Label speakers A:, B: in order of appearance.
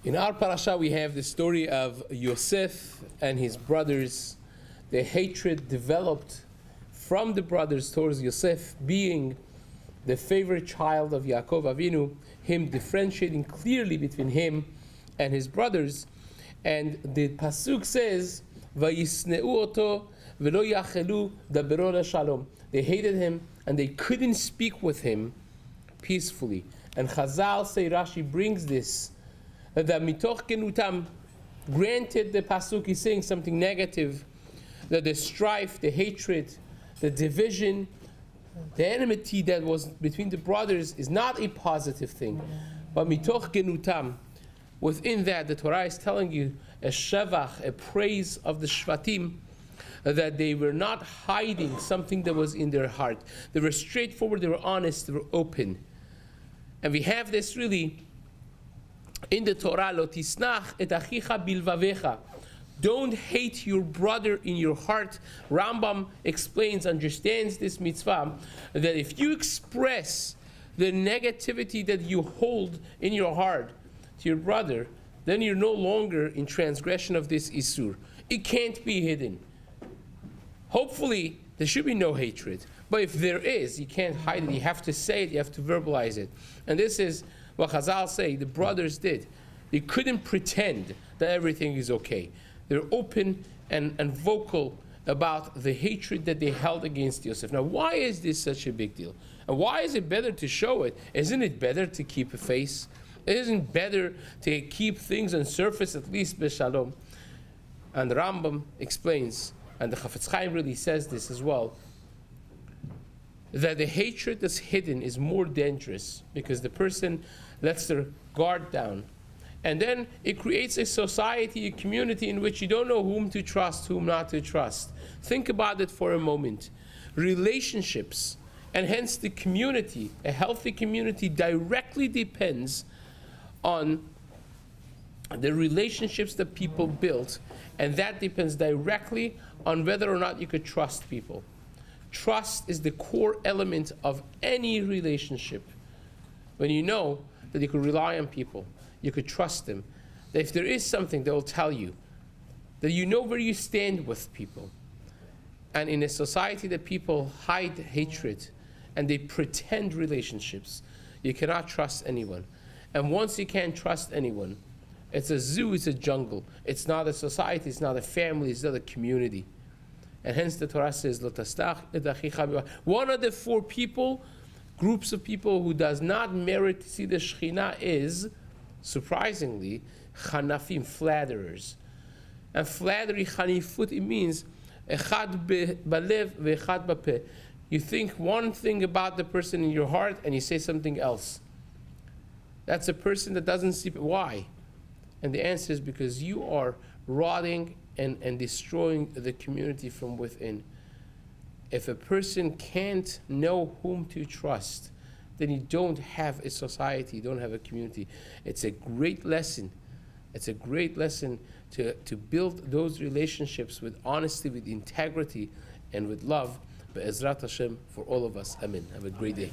A: In our parasha, we have the story of Yosef and his brothers. The hatred developed from the brothers towards Yosef, being the favorite child of Yaakov Avinu, him differentiating clearly between him and his brothers. And the pasuk says, "Vayisneu oto velo yachelu dabero leshalom." They hated him and they couldn't speak with him peacefully. And Chazal say, Rashi brings this, that mitoch genutam, granted the pasuk is saying something negative, that the strife, the hatred, the division, the enmity that was between the brothers is not a positive thing. But mitoch genutam, within that, the Torah is telling you a shevach, a praise of the shvatim, that they were not hiding something that was in their heart. They were straightforward, they were honest, they were open. And we have this really in the Torah, lo tisnach et achicha bilvavecha. Don't hate your brother in your heart. Rambam explains, understands this mitzvah, that if you express the negativity that you hold in your heart to your brother, then you're no longer in transgression of this isur. It can't be hidden. Hopefully, there should be no hatred. But if there is, you can't hide it. You have to say it, you have to verbalize it. And this is what Chazal say the brothers did. They couldn't pretend that everything is okay. They're open and vocal about the hatred that they held against Yosef. Now, why is this such a big deal? And why is it better to show it? Isn't it better to keep a face? Isn't it better to keep things on surface, at least b'shalom? And Rambam explains, and the Chafetz Chaim really says this as well, that the hatred that's hidden is more dangerous because the person lets their guard down. And then it creates a society, a community in which you don't know whom to trust, whom not to trust. Think about it for a moment. Relationships, and hence the community, a healthy community, directly depends on the relationships that people build, and that depends directly on whether or not you could trust people. Trust is the core element of any relationship. When you know that you could rely on people, you could trust them, that if there is something they will tell you, that you know where you stand with people. And in a society that people hide hatred and they pretend relationships, you cannot trust anyone. And once you can't trust anyone, it's a zoo, it's a jungle. It's not a society, it's not a family, it's not a community. And hence the Torah says, one of the four groups of people who does not merit to see the Shekhinah is, surprisingly, chanafim, flatterers. And flattery, chanifut, it means echad balev ve'echad bapeh. You think one thing about the person in your heart and you say something else. That's a person that doesn't see. Why? And the answer is because you are rotting and destroying the community from within. If a person can't know whom to trust, then you don't have a society, you don't have a community. It's a great lesson. It's a great lesson to build those relationships with honesty, with integrity, and with love. Be'ezrat Hashem for all of us. Amen. Have a great day.